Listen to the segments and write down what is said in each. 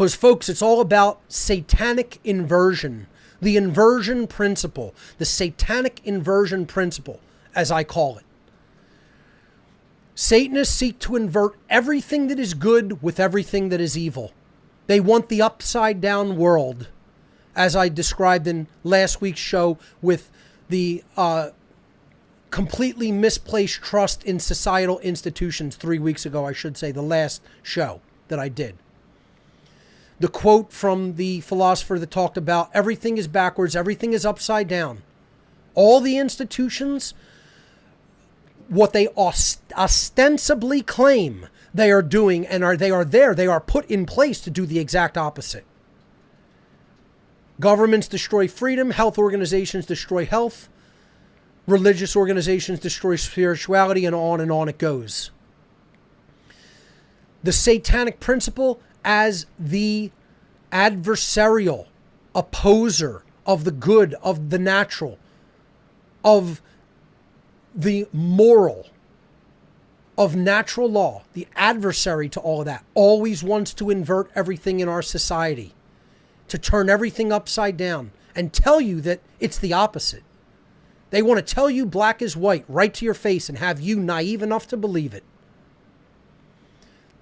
Because, folks, it's all about satanic inversion, the inversion principle, the satanic inversion principle, as I call it. Satanists seek to invert everything that is good with everything that is evil. They want the upside down world, as I described in last week's show with the completely misplaced trust in societal institutions 3 weeks ago, I should say, the last show that I did. The quote from the philosopher that talked about everything is backwards, everything is upside down. All the institutions, what they ostensibly claim they are doing and they are put in place to do the exact opposite. Governments destroy freedom, health organizations destroy health, religious organizations destroy spirituality, and on it goes. The satanic principle as the adversarial opposer of the good, of the natural, of the moral, of natural law, the adversary to all of that, always wants to invert everything in our society, to turn everything upside down and tell you that it's the opposite. They want to tell you black is white right to your face and have you naive enough to believe it.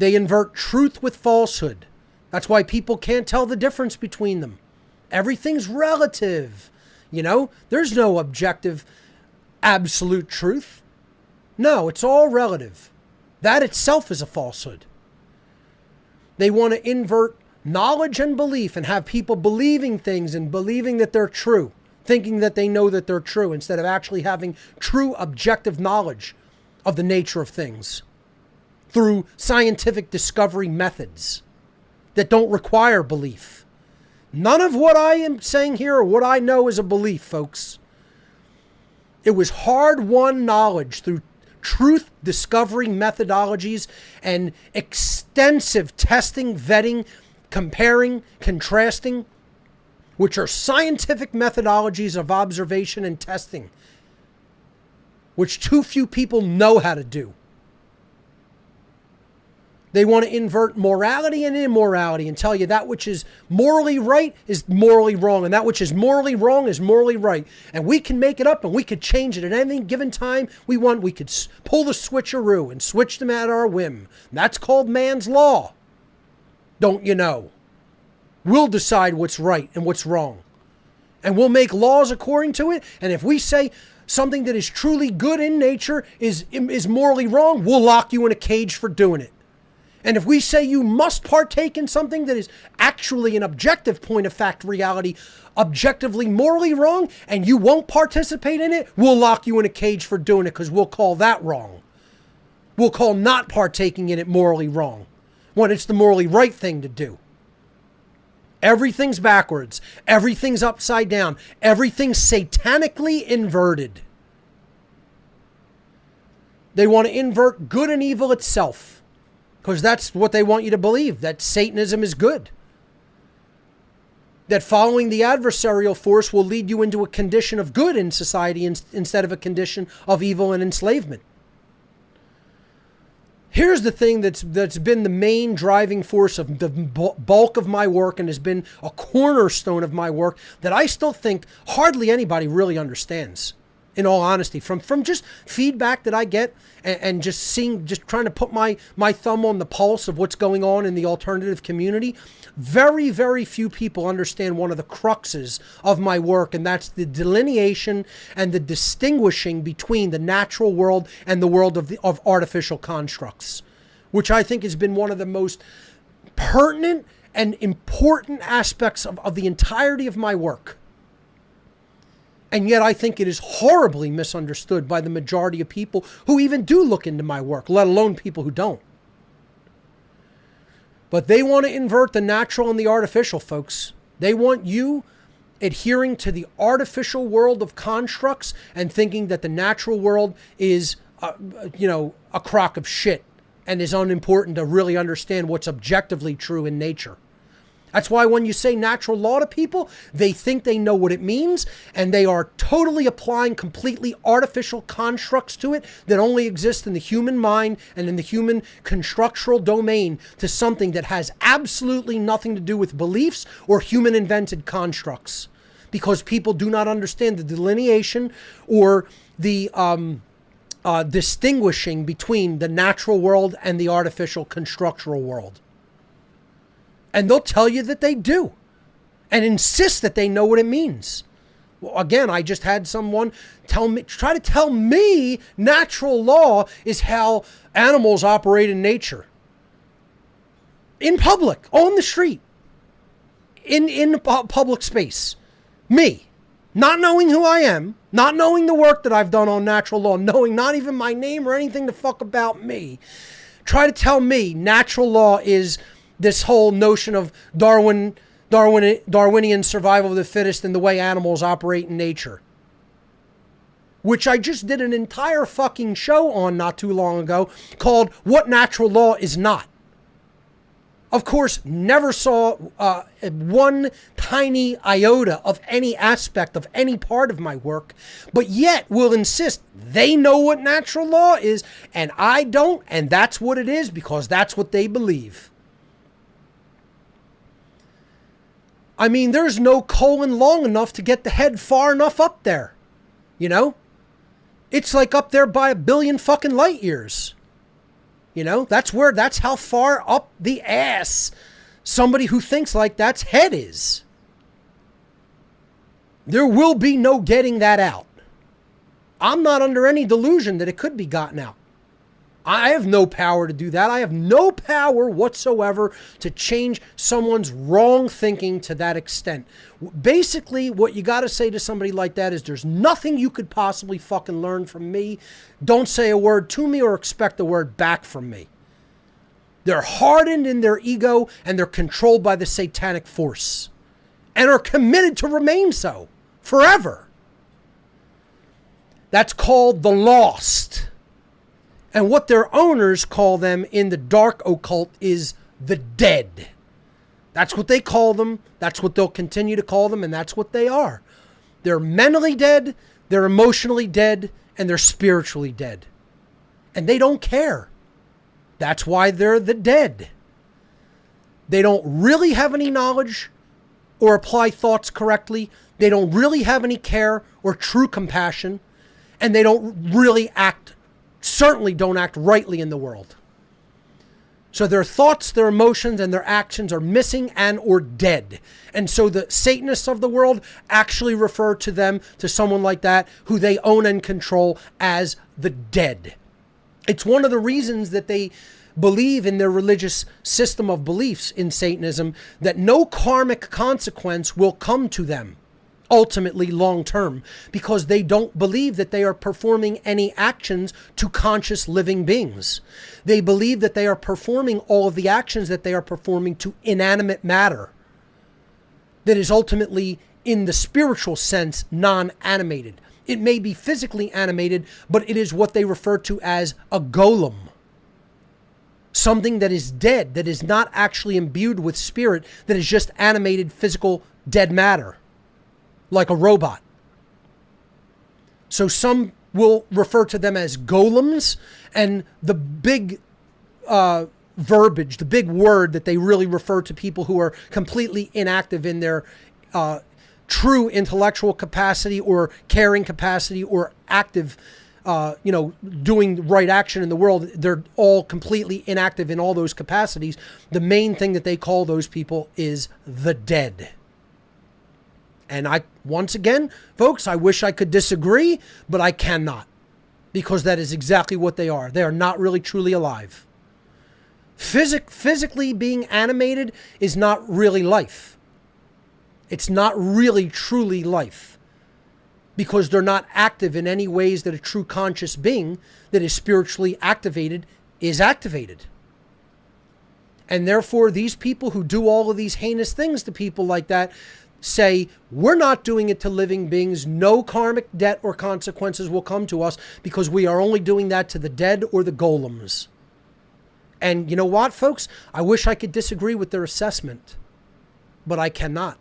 They invert truth with falsehood. That's why people can't tell the difference between them. Everything's relative. You know, there's no objective, absolute truth. No, it's all relative. That itself is a falsehood. They want to invert knowledge and belief and have people believing things and believing that they're true, thinking that they know that they're true instead of actually having true objective knowledge of the nature of things through scientific discovery methods that don't require belief. None of what I am saying here or what I know is a belief, folks. It was hard-won knowledge through truth discovery methodologies and extensive testing, vetting, comparing, contrasting, which are scientific methodologies of observation and testing, which too few people know how to do. They want to invert morality and immorality and tell you that which is morally right is morally wrong, and that which is morally wrong is morally right. And we can make it up and we could change it at any given time we want. We could pull the switcheroo and switch them at our whim. That's called man's law. Don't you know? We'll decide what's right and what's wrong. And we'll make laws according to it. And if we say something that is truly good in nature is morally wrong, we'll lock you in a cage for doing it. And if we say you must partake in something that is actually an objective point of fact reality, objectively morally wrong, and you won't participate in it, we'll lock you in a cage for doing it because we'll call that wrong. We'll call not partaking in it morally wrong when it's the morally right thing to do. Everything's backwards. Everything's upside down. Everything's satanically inverted. They want to invert good and evil itself. Because that's what they want you to believe, that Satanism is good. That following the adversarial force will lead you into a condition of good in society instead of a condition of evil and enslavement. Here's the thing that's been the main driving force of the bulk of my work and has been a cornerstone of my work that I still think hardly anybody really understands. In all honesty, from just feedback that I get and just trying to put my thumb on the pulse of what's going on in the alternative community, very, very few people understand one of the cruxes of my work, and that's the delineation and the distinguishing between the natural world and the world of artificial constructs, which I think has been one of the most pertinent and important aspects of the entirety of my work. And yet I think it is horribly misunderstood by the majority of people who even do look into my work, let alone people who don't. But they want to invert the natural and the artificial, folks. They want you adhering to the artificial world of constructs and thinking that the natural world is, a crock of shit and is unimportant to really understand what's objectively true in nature. That's why when you say natural law to people, they think they know what it means, and they are totally applying completely artificial constructs to it that only exist in the human mind and in the human constructural domain to something that has absolutely nothing to do with beliefs or human invented constructs, because people do not understand the delineation or the distinguishing between the natural world and the artificial constructural world. And they'll tell you that they do and insist that they know what it means. Well, again, I just had someone try to tell me natural law is how animals operate in nature. In public, on the street, in public space. Me, not knowing who I am, not knowing the work that I've done on natural law, knowing not even my name or anything the fuck about me, try to tell me natural law is this whole notion of Darwinian survival of the fittest and the way animals operate in nature, which I just did an entire fucking show on not too long ago called What Natural Law Is Not. Of course, never saw one tiny iota of any aspect of any part of my work, but yet will insist they know what natural law is and I don't, and that's what it is because that's what they believe. I mean, there's no colon long enough to get the head far enough up there. You know? It's like up there by 1 billion fucking light years. You know? That's how far up the ass somebody who thinks like that's head is. There will be no getting that out. I'm not under any delusion that it could be gotten out. I have no power to do that. I have no power whatsoever to change someone's wrong thinking to that extent. Basically, what you got to say to somebody like that is there's nothing you could possibly fucking learn from me. Don't say a word to me or expect a word back from me. They're hardened in their ego and they're controlled by the satanic force and are committed to remain so forever. That's called the lost. And what their owners call them in the dark occult is the dead. That's what they call them. That's what they'll continue to call them. And that's what they are. They're mentally dead. They're emotionally dead. And they're spiritually dead. And they don't care. That's why they're the dead. They don't really have any knowledge or apply thoughts correctly. They don't really have any care or true compassion. And they don't really certainly don't act rightly in the world. So their thoughts, their emotions, and their actions are missing and or dead. And so the Satanists of the world actually refer to them, to someone like that, who they own and control as the dead. It's one of the reasons that they believe in their religious system of beliefs in Satanism that no karmic consequence will come to them. Ultimately long term, because they don't believe that they are performing any actions to conscious living beings. They believe that they are performing all of the actions that they are performing to inanimate matter that is ultimately, in the spiritual sense, non-animated. It may be physically animated, but it is what they refer to as a golem. Something that is dead, that is not actually imbued with spirit, that is just animated physical dead matter. Like a robot. So some will refer to them as golems, and the big verbiage, the big word that they really refer to people who are completely inactive in their true intellectual capacity or caring capacity or active, doing right action in the world. They're all completely inactive in all those capacities. The main thing that they call those people is the dead. And once again, folks, I wish I could disagree, but I cannot, because that is exactly what they are. They are not really truly alive. Physically being animated is not really life. It's not really truly life, because they're not active in any ways that a true conscious being that is spiritually activated is activated. And therefore, these people who do all of these heinous things to people like that say, we're not doing it to living beings. No karmic debt or consequences will come to us because we are only doing that to the dead or the golems. And you know what, folks? I wish I could disagree with their assessment. but I cannot.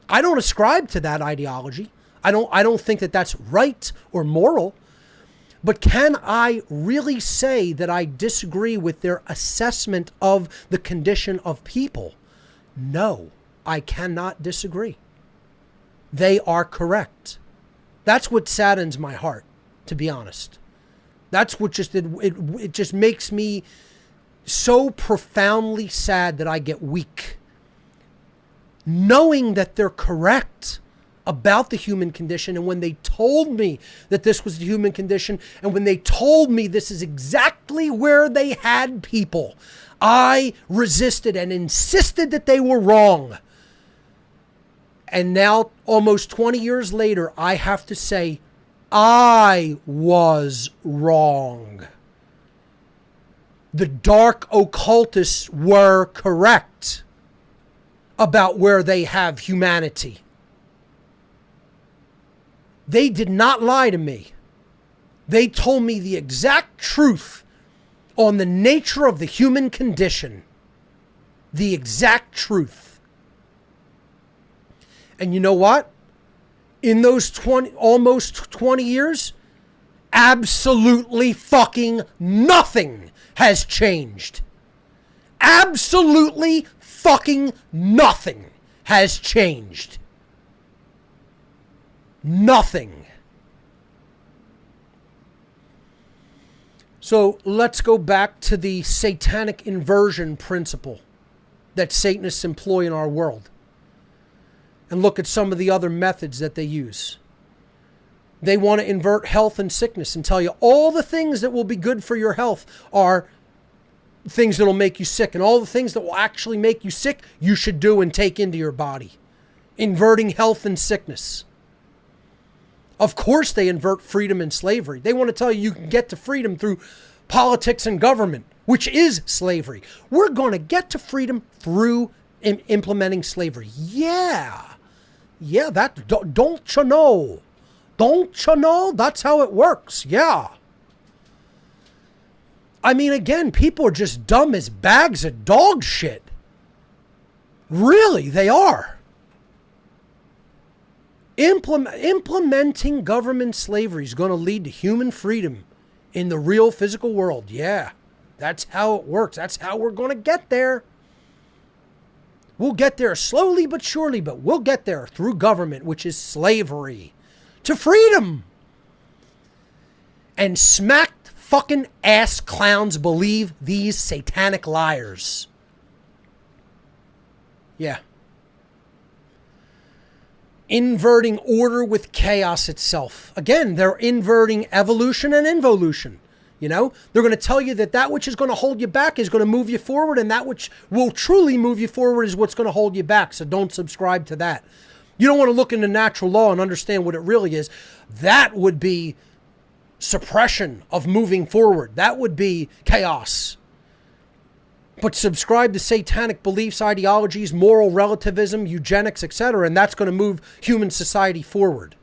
I don't ascribe to that ideology. I don't think that that's right or moral. But can I really say that I disagree with their assessment of the condition of people? No, I cannot disagree. They are correct. That's what saddens my heart, to be honest. That's what it just makes me so profoundly sad that I get weak. Knowing that they're correct about the human condition, and when they told me that this was the human condition, and when they told me this is exactly where they had people, I resisted and insisted that they were wrong. And now, almost 20 years later, I have to say, I was wrong. The dark occultists were correct about where they have humanity. They did not lie to me. They told me the exact truth on the nature of the human condition. The exact truth. And you know what? In those almost 20 years, absolutely fucking nothing has changed. Absolutely fucking nothing has changed. Nothing. So let's go back to the satanic inversion principle that Satanists employ in our world and look at some of the other methods that they use. They want to invert health and sickness and tell you all the things that will be good for your health are things that will make you sick, and all the things that will actually make you sick you should do and take into your body. Inverting health and sickness. Of course they invert freedom and slavery. They want to tell you you can get to freedom through politics and government, which is slavery. We're going to get to freedom through implementing slavery. Yeah, that don't you know? Don't you know? That's how it works. Yeah. I mean, again, people are just dumb as bags of dog shit. Really, they are. Implementing government slavery is going to lead to human freedom in the real physical world. Yeah, that's how it works. That's how we're going to get there. We'll get there slowly but surely, but we'll get there through government, which is slavery, to freedom. And smacked fucking ass clowns believe these satanic liars. Yeah. Inverting order with chaos itself. Again, they're inverting evolution and involution. You know, they're going to tell you that that which is going to hold you back is going to move you forward, and that which will truly move you forward is what's going to hold you back. So don't subscribe to that. You don't want to look into natural law and understand what it really is. That would be suppression of moving forward. That would be chaos. But subscribe to satanic beliefs, ideologies, moral relativism, eugenics, etc., and that's going to move human society forward.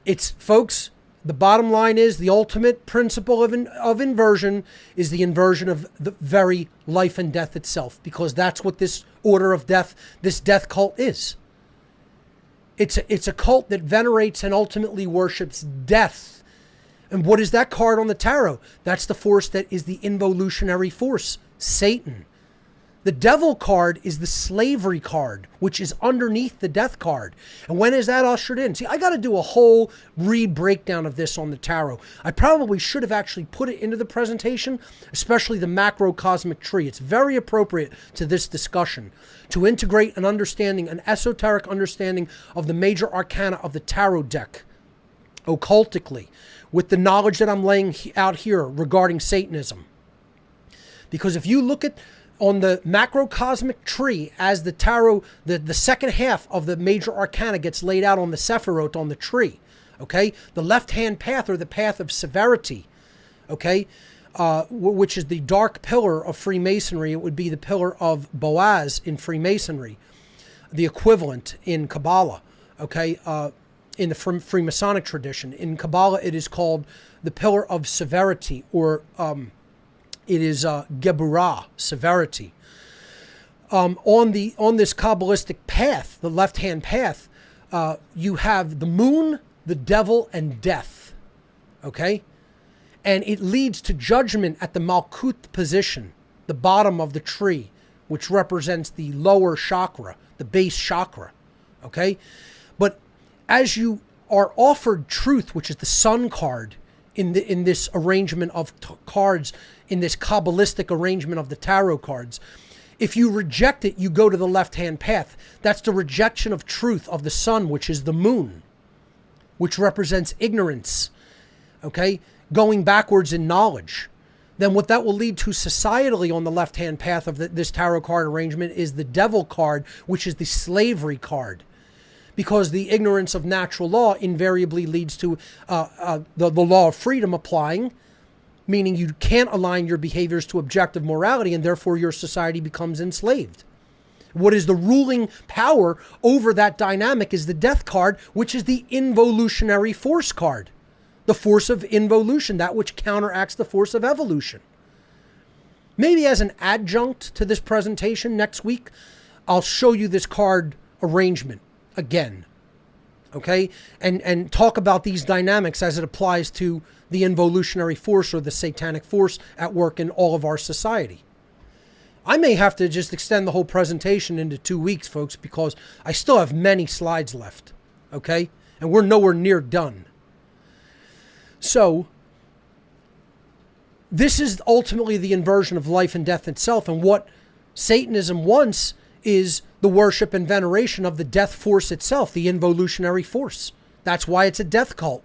It's, folks, the bottom line is the ultimate principle of inversion is the inversion of the very life and death itself, because that's what this order of death, this death cult is. It's a cult that venerates and ultimately worships death. And what is that card on the tarot? That's the force that is the involutionary force, Satan. The devil card is the slavery card, which is underneath the death card. And when is that ushered in? See, I got to do a whole re-breakdown of this on the tarot. I probably should have actually put it into the presentation, especially the macrocosmic tree. It's very appropriate to this discussion to integrate an understanding, an esoteric understanding of the major arcana of the tarot deck, occultically, with the knowledge that I'm laying out here regarding Satanism. Because if you look at on the macrocosmic tree as the tarot, the second half of the major arcana gets laid out on the Sephiroth on the tree, okay? The left-hand path, or the path of severity, okay? Which is the dark pillar of Freemasonry. It would be the pillar of Boaz in Freemasonry, the equivalent in Kabbalah, okay? In the Freemasonic tradition. In Kabbalah, it is called the pillar of severity, or it is Geburah, severity. on this Kabbalistic path, the left-hand path, you have the moon, the devil, and death. Okay? And it leads to judgment at the Malkut position, the bottom of the tree, which represents the lower chakra, the base chakra. Okay? But as you are offered truth, which is the sun card in this arrangement of cards, in this Kabbalistic arrangement of the tarot cards, if you reject it, you go to the left-hand path. That's the rejection of truth of the sun, which is the moon, which represents ignorance, okay? Going backwards in knowledge. Then what that will lead to societally on the left-hand path of this tarot card arrangement is the devil card, which is the slavery card. Because the ignorance of natural law invariably leads to the law of freedom applying, meaning you can't align your behaviors to objective morality, and therefore your society becomes enslaved. What is the ruling power over that dynamic is the death card, which is the involutionary force card. The force of involution, that which counteracts the force of evolution. Maybe as an adjunct to this presentation next week, I'll show you this card arrangement again, okay? And talk about these dynamics as it applies to the involutionary force or the satanic force at work in all of our society. I may have to just extend the whole presentation into 2 weeks, folks, because I still have many slides left, okay? And we're nowhere near done. So, this is ultimately the inversion of life and death itself, and what Satanism wants is the worship and veneration of the death force itself, the involutionary force. That's why it's a death cult.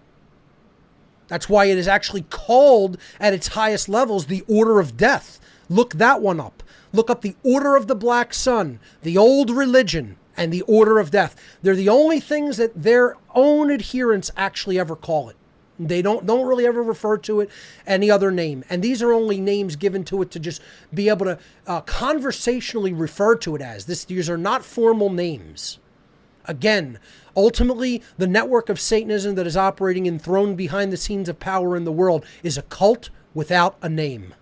That's why it is actually called at its highest levels the Order of Death. Look that one up. Look up the Order of the Black Sun, the old religion, and the Order of Death. They're the only things that their own adherents actually ever call it. They don't really ever refer to it any other name. And these are only names given to it to just be able to conversationally refer to it as. These are not formal names. Again, ultimately, the network of Satanism that is operating enthroned behind the scenes of power in the world is a cult without a name.